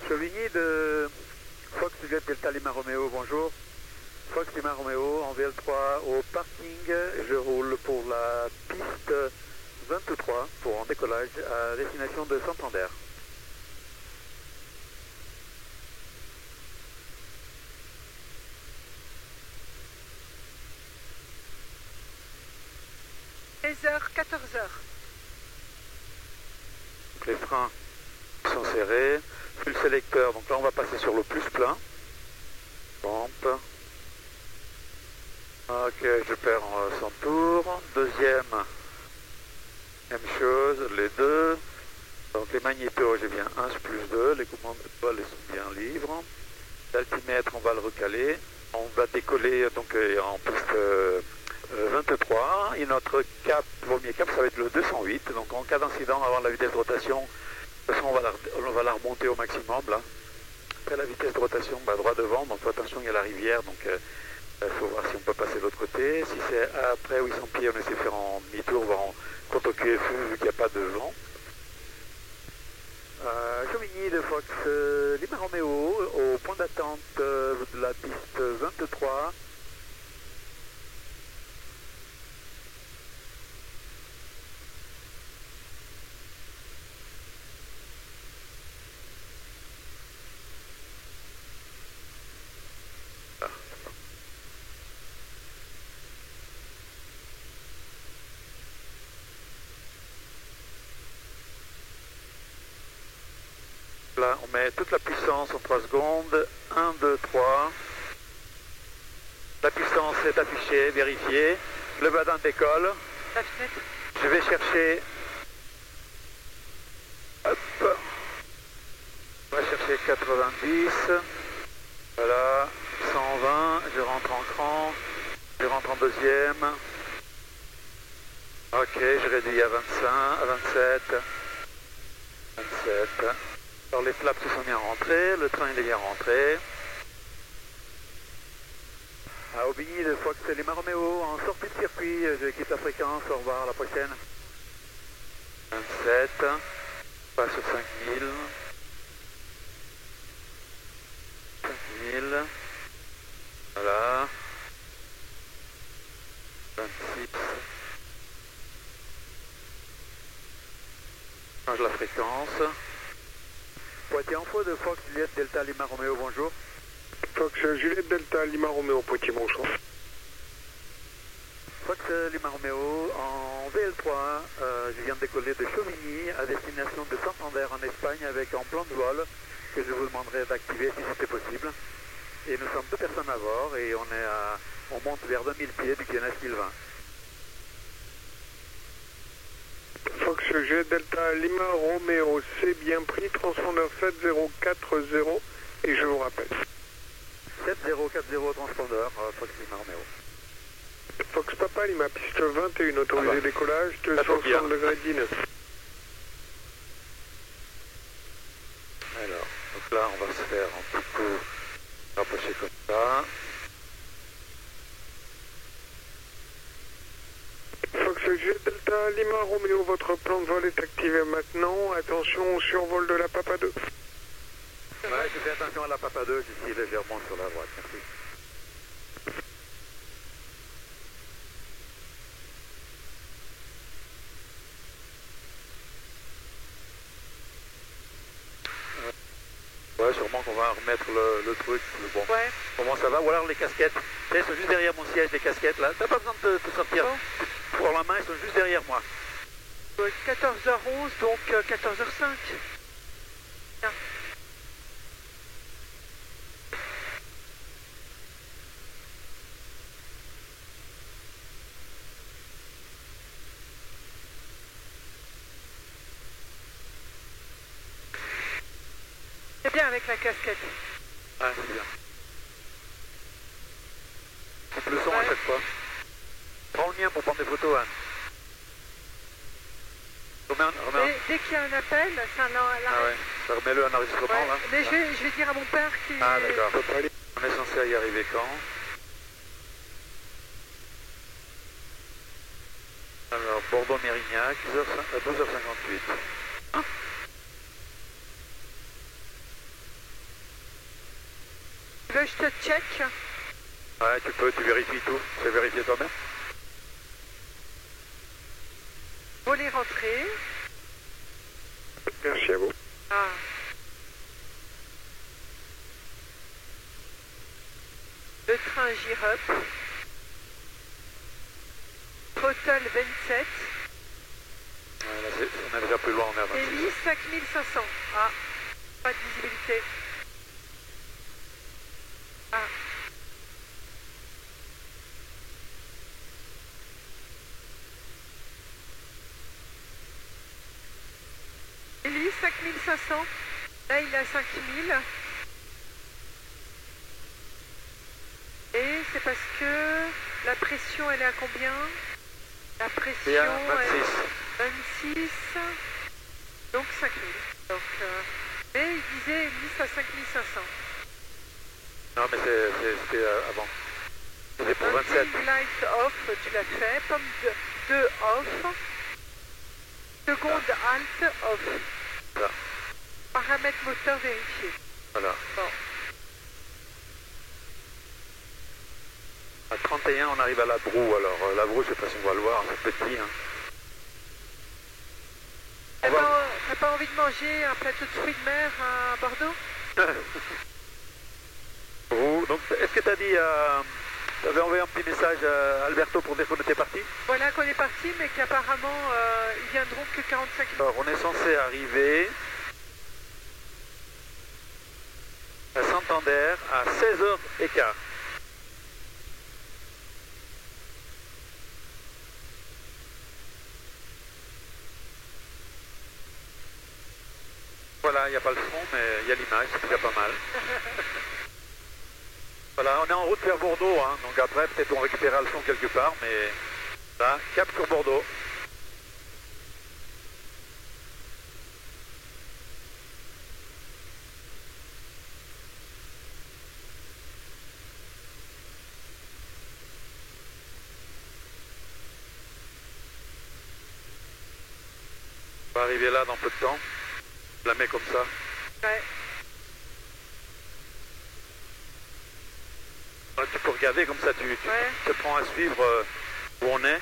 Chauvigny de Fox Juliette Delta Lima Romeo, bonjour. Fox Lima Romeo en VL3 au parking. Je roule pour la piste 23 pour un décollage à destination de Santander. h 14h. Donc les freins sont serrés. Full sélecteur, donc là on va passer sur le plus plein. Pompe. Ok, je perds 100 tours. Deuxième, même chose, les deux. Donc les magnétos, j'ai bien 1 plus 2. Les commandes de vol sont bien libres. L'altimètre, on va le recaler. On va décoller donc en piste 23. Et notre cap, premier cap, ça va être le 208. Donc en cas d'incident, on va avoir la vitesse de rotation. De toute façon, on va la remonter au maximum là. Après la vitesse de rotation, droit devant. Donc attention, il y a la rivière. Donc il faut voir si on peut passer de l'autre côté. Si c'est après 800 pieds, on essaie de faire en demi-tour, voir en contre QFU vu qu'il n'y a pas de vent. Chauvigny de Fox Lima Romeo au point d'attente de la piste 23. Là, on met toute la puissance en 3 secondes. 1, 2, 3. La puissance est affichée, vérifiée. Le badin décolle. Je vais chercher... Hop. On va chercher 90. Voilà. 120. Je rentre en cran. Je rentre en deuxième. Ok, je réduis à 25, à 27. 27. Alors les flaps se sont bien rentrés, le train il est bien rentré. À Aubigny de Fox Lima Romeo en sortie de circuit, je quitte la fréquence, au revoir, à la prochaine. 27, pas sur 5000. 5000. Voilà. 26. Change la fréquence. Poitiers Info de Fox Juliette Delta Lima Romeo, bonjour. Fox Juliette Delta Lima Romeo, Poitiers, bonjour. Fox Lima Romeo en VL3, je viens de décoller de Chauvigny à destination de Santander en Espagne avec un plan de vol que je vous demanderai d'activer si c'était possible. Et nous sommes 2 personnes à bord et on monte vers 2000 pieds du Guiana Sylvain. Fox Juliette Delta Lima Romeo, c'est bien pris, transpondeur 7040 et je vous rappelle. 7040 transpondeur, Fox Lima Romeo. Fox Papa Lima, piste 21, autorisé décollage, 260 degrés 19. Alors, donc là on va se faire un petit coup rapprocher comme ça. Fox Juliette Delta Lima Romeo, votre plan de vol est activé maintenant. Attention au survol de la Papa 2. Ouais, je fais attention à la Papa 2, je suis légèrement sur la droite, merci. Ouais, sûrement qu'on va remettre le truc. Bon. Ouais. Comment ça va? Ou alors les casquettes. Elles sont juste derrière mon siège, les casquettes là. T'as pas besoin de te sortir. Bon. Pour la main, ils sont juste derrière moi. 14h11, donc 14h05. Bien. C'est bien avec la casquette. Ah, c'est bien. Coupe le son à chaque fois. Prends le mien pour prendre des photos, hein. Remets Dès qu'il y a un appel, ça Ah ouais, ça remets-le en enregistrement ouais. là. Mais je vais dire à mon père qui... Ah d'accord. On est censé y arriver quand? Alors, Bordeaux-Mérignac, 12h58. Tu veux que je te check? Ouais, tu peux, tu vérifies tout. Tu sais vérifier toi-même. Voler rentrer. Merci à vous. Ah. Le train J-Up. Hotel 27. Ouais, là, on est déjà plus loin, on est à 26. Hélice 5500. Ah, pas de visibilité. Ah. Hélice 5500. Là, il est à 5000. Et c'est parce que la pression, elle est à combien? La pression, C'est à 26. 26, donc 5000. Donc, mais il disait Hélice à 5500. Non, mais c'était avant. C'était pour 27. Light off, tu l'as fait. Pomme 2 off. Seconde halte off. Là. Paramètres moteur vérifié. Voilà. Bon. À 31, on arrive à la Broue. Alors, la Broue, je sais pas si on va le voir, c'est petit. Hein. T'as pas envie de manger un plateau de fruits de mer à Bordeaux? Broue. Donc, est-ce que tu as dit... tu avais envoyé un petit message à Alberto pour dire qu'on était parti? Voilà qu'on est parti, mais qu'apparemment, ils viendront que 45 minutes. Alors, on est censé arriver à Santander à 16h15. Voilà, il n'y a pas le son, mais il y a l'image, c'est déjà pas mal. Voilà, on est en route vers Bordeaux, hein, donc après peut-être on récupérera le son quelque part, mais là, cap sur Bordeaux. On va arriver là dans peu de temps. Je la mets comme ça. Ouais. Ouais, tu peux regarder comme ça, tu te prends à suivre où on est.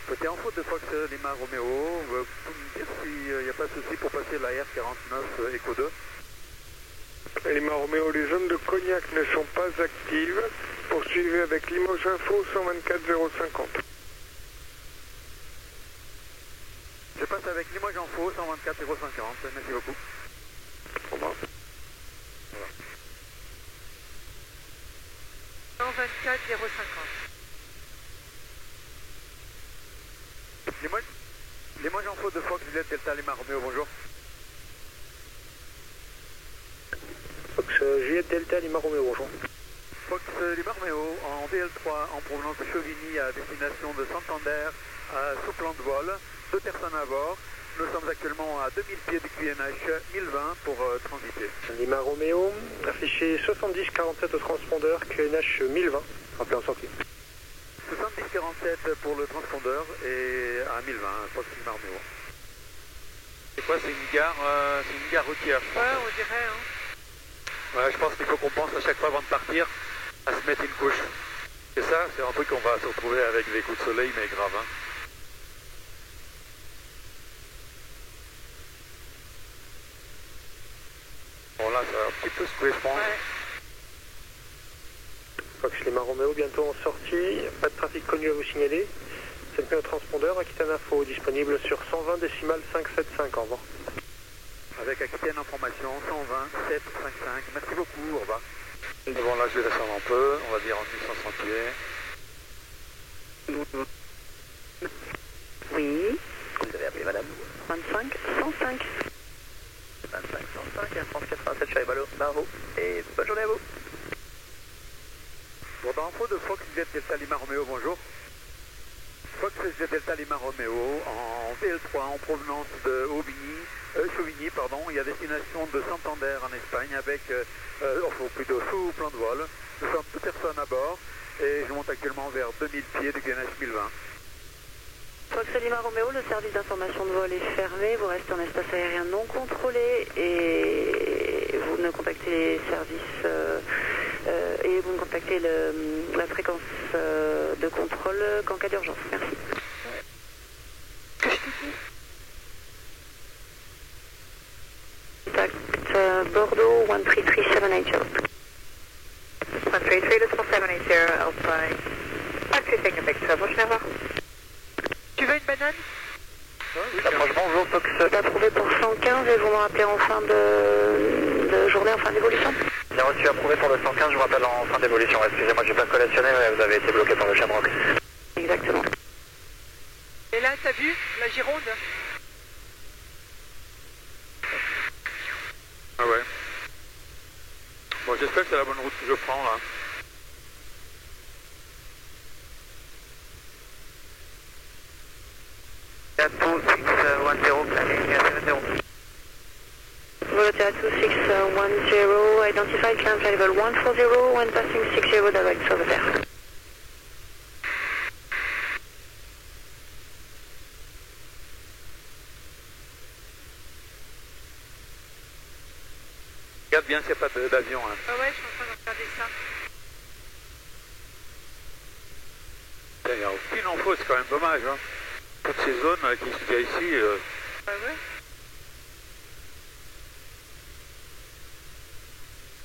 Petit info de Fox Lima Romeo, vous pouvez me dire s'il n'y a pas de souci pour passer la R49 Echo 2? Lima Romeo, les zones de Cognac ne sont pas actives. Poursuivez avec Limoges Info 124 050. Je passe avec Limoges Info 124 050, merci beaucoup. Au revoir. 124 050. Limoges Info de Fox Juliette Delta Lima Romeo, bonjour. Fox Juliette Delta Lima Romeo, bonjour. Fox Lima Romeo en VL3 en provenance de Chauvigny à destination de Santander sous plan de vol, 2 personnes à bord. Nous sommes actuellement à 2000 pieds du QNH 1020 pour transiter. Lima Romeo, affiché 70-47 au transpondeur, QNH 1020, rappelez en sortie. 70-47 pour le transpondeur et à 1020, Fox Lima Romeo. C'est quoi, c'est une gare routière, je pense. Ouais, on dirait, hein. Ouais, je pense qu'il faut qu'on pense à chaque fois avant de partir à se mettre une couche. C'est ça, c'est un truc qu'on va se retrouver avec des coups de soleil, mais grave, hein. Bon là, ça va un petit peu secouer, je pense. Ouais. Fox Lima Romeo, bientôt en sortie, pas de trafic connu à vous signaler. C'est le transpondeur, Aquitaine Info, disponible sur 120 décimales 575, au revoir. Avec Aquitaine Information, 120 755, merci beaucoup, au revoir. Et bon là, je vais descendre un peu, on va dire en 1500 pieds. Oui, Vous avez appelé madame 25 105. 25 105, Air France 87, Charlie Barreau, et bonne journée à vous. Bon, dans l'info de Fox Jet Delta Lima Romeo, bonjour. Fox Jet Delta Lima Romeo en VL3 en provenance de Chauvigny, et à destination de Santander en Espagne avec, plutôt sous plan de vol. Nous sommes 2 personnes à bord. et je monte actuellement vers 2000 pieds du QNH 1020. Fox Lima Romeo, le service d'information de vol est fermé, vous restez en espace aérien non contrôlé et vous ne contactez les services et vous ne contactez la fréquence de contrôle qu'en cas d'urgence. Merci. Contact Bordeaux 13370. 133-780 Alpine. Taxi taking a big trouble, Schneider. Tu veux une banane? Bonjour, Fox. Approuvé pour 115 et vous me rappelez en fin de journée, en fin d'évolution. Bien reçu, approuvé pour le 115, je vous rappelle en fin d'évolution. Excusez-moi, j'ai pas collationné, mais vous avez été bloqué par le Shamrock. Exactement. Et là, t'as vu la Gironde? Ah ouais. Bon, j'espère que c'est la bonne route que je prends là. Volata 2610, identified climb flight level 140 when passing 60 direct over there. Regarde bien s'il n'y a pas d'avion. Hein. Ah ouais, je suis en train de regarder ça. Il n'y a aucune info, c'est quand même dommage. Hein. Toutes ces zones qu'il y a ici. Ah ouais?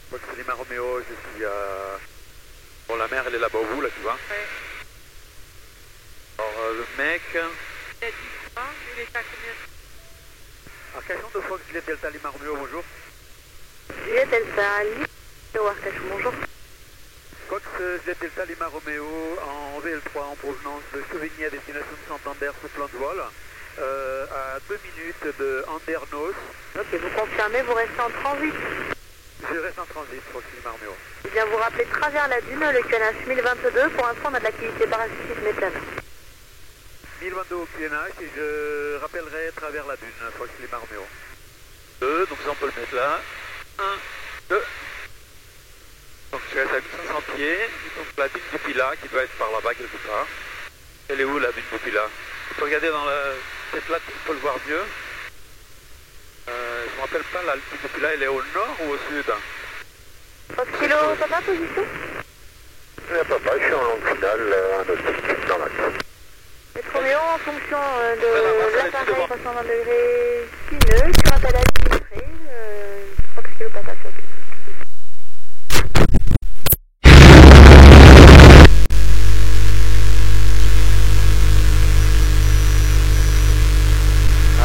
Fox Lima Romeo, je suis à... Bon, la mer, elle est là-bas au bout, là, tu vois. Ouais. Alors, le mec... Il a dit quoi? Il est à combien? Arcachon de Fox Juliette Delta Lima Romeo, bonjour. Juliette Delta, Lima Arcachon, bonjour. Fox Juliette Delta Lima Romeo en VL3 en provenance de Chevigny à destination de Santander sous plan de vol. À 2 minutes de Andernos. Ok, vous confirmez, vous restez en transit. Je reste en transit, Fox Lima Romeo. Je viens vous rappeler travers la dune, le QNH 1022. Pour l'instant, on a de l'activité parachutisme et plane. 1022 au QNH et je rappellerai travers la dune, Fox Lima Romeo. 2, donc ça on peut le mettre là. 1, 2. Donc je reste à 500 pieds. Donc la dune du Pilat qui doit être par là-bas quelque part. Elle est où la dune du Pilat? Tu peux regarder dans cette là, tu peux le voir mieux. Je me rappelle pas, la dune du Pilat, elle est au nord ou au sud? Fox Kilo, papa, position? Papa, je suis en longue finale, un nautique dans l'axe. Métro en fonction de l'appareil 320 degrés sinueux, sur appel administré, Fox Kilo, papa, sur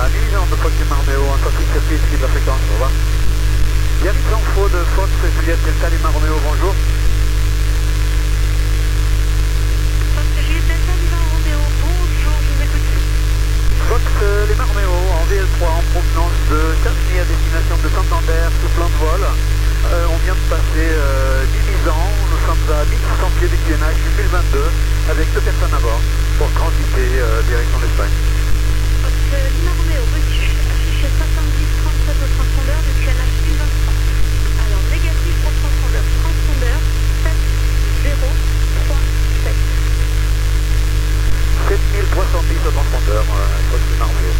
Division de Fox Lima Romeo, en sortie de circuit, suivi de la fréquence, au revoir. Bien les infos de Fox Juliette Delta Lima Romeo, bonjour. Fox Juliette Delta Lima Romeo, bonjour, je vous écoute. Fox Lima Romeo en VL3 en provenance de Chevigny à destination de Santander sous plan de vol. On vient de passer 10 ans, nous sommes à 1600 pieds du QNH 1022 avec 2 personnes à bord pour transiter direction l'Espagne. Fox Lima Romeo, reçu, affiché 70-37 au transpondeur du QNH 1023. Alors, négatif au transpondeur 7037. 7310 au transpondeur, Fox Lima Romeo.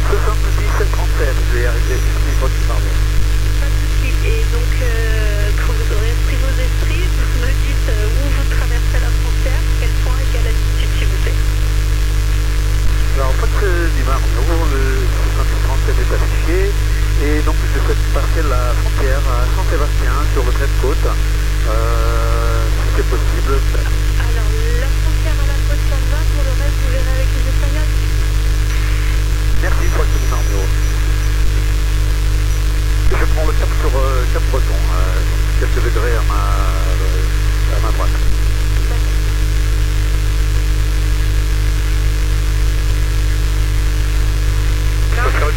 70-37, je vais y arriver, c'est Fox Lima Romeo. Pas de souci. Et donc, quand vous aurez pris vos esprits, vous me dites où vous traversez la frontière, quel point et quelle altitude, s'il vous plaît. Alors, Fox Lima Romeo, le 70-37 est affiché, et donc je souhaite passer la frontière à Saint-Sébastien sur le trait de côte, si c'est possible. Alors, la frontière à la côte, ça me va, pour le reste, vous verrez avec les Espagnols. Merci, Fox Lima Romeo. Et je prends le cap sur Cap Breton, quelques degrés à ma droite. Je vais faire une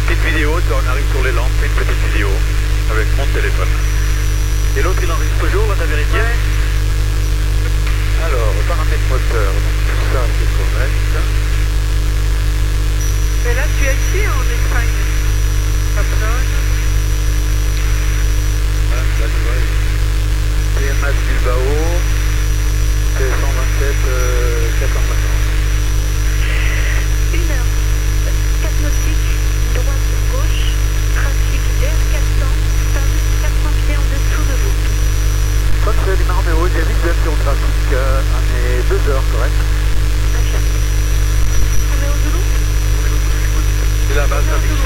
petite vidéo, on arrive sur les lampes, une petite vidéo avec mon téléphone. Et l'autre il enregistre toujours, là t'as vérifié? Alors, paramètres moteur, donc tout ça c'est correct. Mais là, tu es ici en Espagne. Barcelone.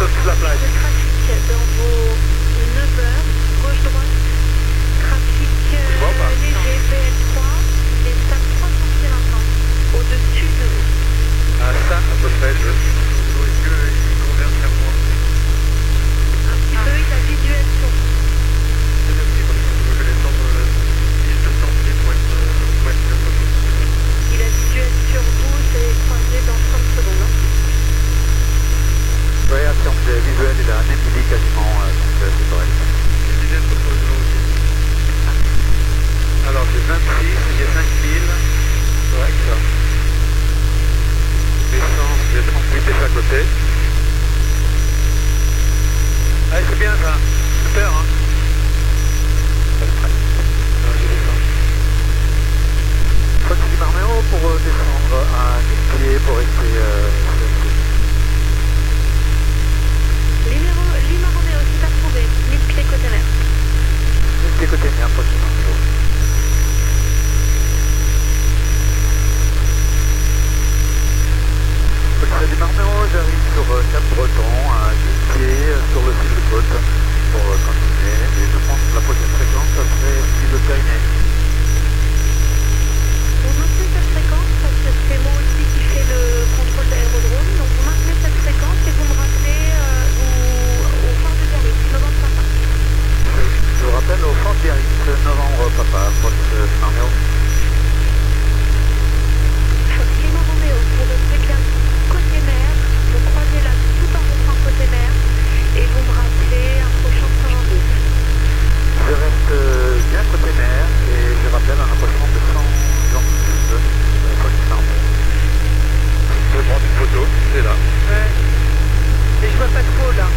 toute la plage. Le trafic dans vos 9 heures, gauche-droite, trafic vois pas. léger VL3, il est à 300 pieds maintenant, au-dessus de vous. À ça, à peu près, je... Est-ce qu'il converge vers moi? Un petit peu, il a visuel sur vous. C'est bien pris, parce que je vais descendre 1200 pieds pour être bien photo. Il a visuel sur vous, c'est croisé dans 30 secondes. Hein. Oui, si on fait visuel, il a un MD quasiment, donc c'est correct. J'ai déjà une photo de aussi. Alors j'ai 26, j'ai 5000, correct. Essence, j'ai 38 de chaque côté. Allez, c'est bien ça, super hein. Alors je descends. Foxy Marméo pour descendre à 10 pieds pour rester Lima Romeo, c'est approuvé, 1000 pieds côté mer. 10 pieds côté mer, Foxy Marméo. Foxy Marméo, j'arrive sur Cap-Breton à 10 pieds sur le fil de côte pour continuer et je pense que la prochaine fréquence ça serait fil de Pyrénées. Vous maintenez cette fréquence parce que c'est moi aussi qui fais le contrôle d'aérodrome, donc vous maintenez cette fréquence et vous me rappelez au fort de Biarritz, novembre papa. Je vous rappelle au fort Biarritz, novembre papa, Foxy Marméo. Lima Romeo, vous restez bien côté mer, vous croisez là tout en rentrant côté mer et vous me rappelez un prochain Saint-Jean-Baptiste. Je reste bien côté mer et je rappelle un approchement de 100 Jean-Sud, Foxy Marméo. Je vais prendre une photo, c'est là. Ouais. Mais je vois pas trop là.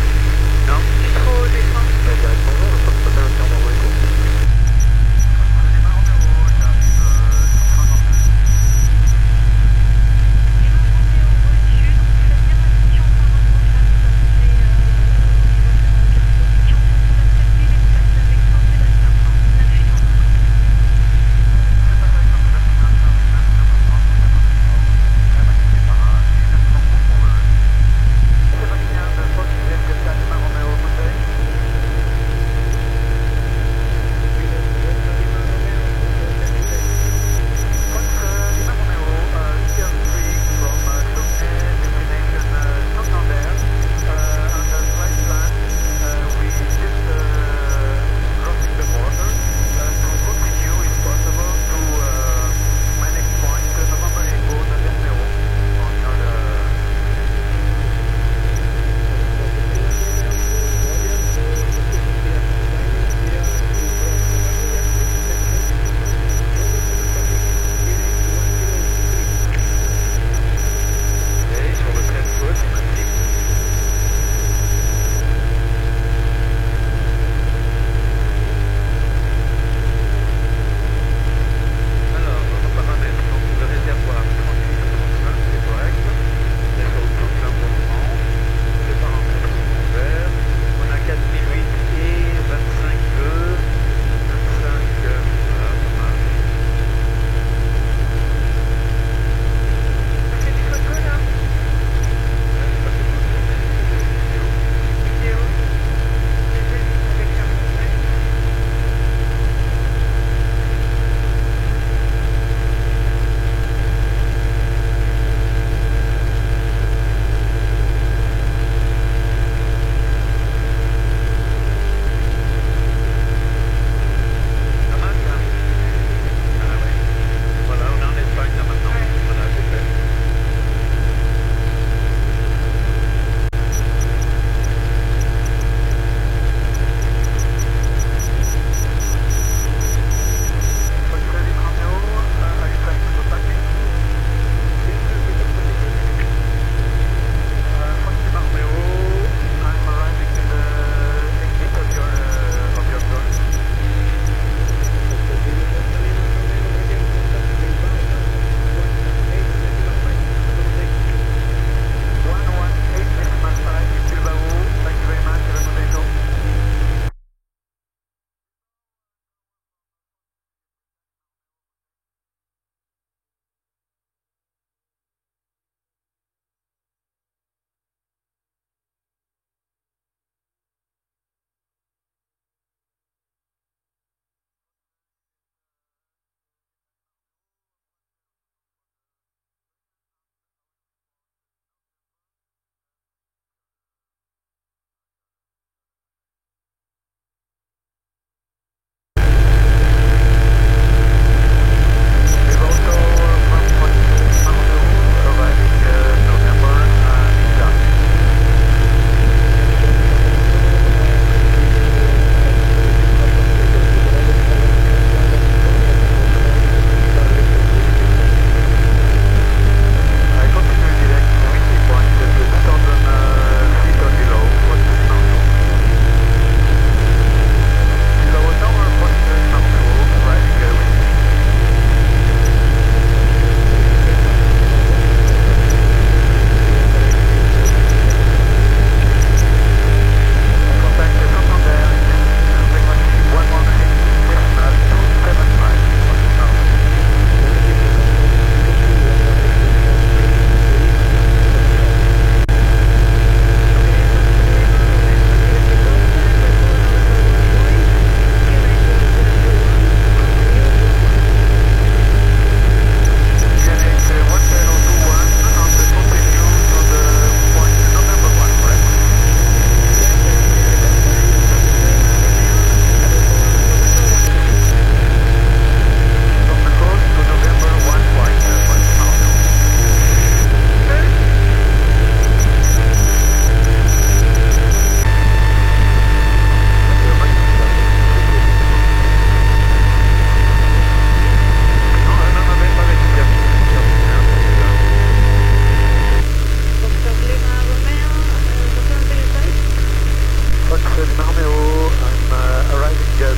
Non? Je suis trop descend. Bonjour, je passe pas un dans vos échos.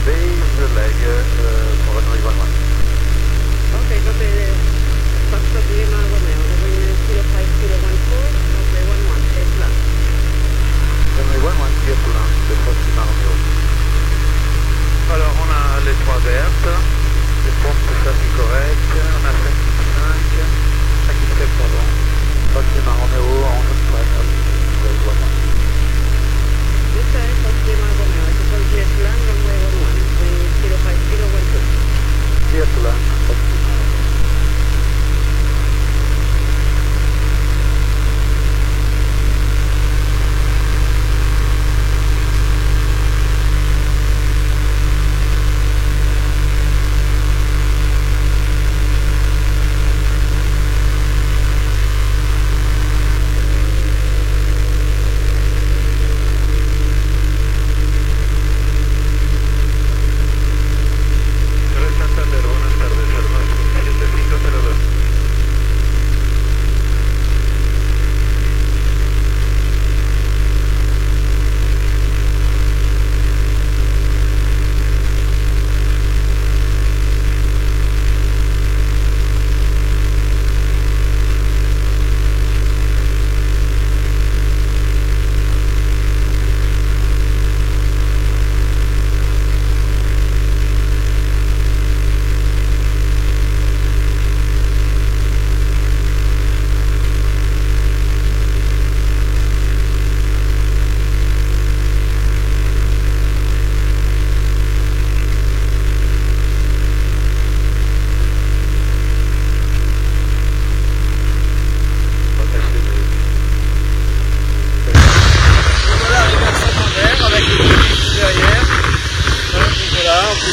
base leg for runway 11. Okay, copy the Foxtrot Lima Romeo, runway 05 kilo 14, runway 11, clear to land. Runway 11, clear to land, de Fox Lima Romeo. Alors on a les 3 vertes, les pompes de châssis correctes, on a 5 pardon, Fox Lima Romeo, 11 final, runway 11. This is Fox Lima Romeo, it's a clear to land, runway 11, runway 05 kilo 12. Clear to land, Fox Lima Romeo.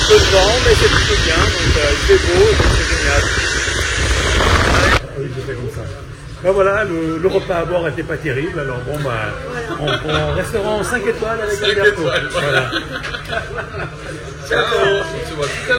peu de vent, mais c'est plutôt bien, donc il fait beau, donc c'est génial. Oui, je fais comme ça. Ben voilà, le repas à bord n'était pas terrible, alors bon, bah, on restaurant 5 étoiles avec Alberto. Voilà. Ciao.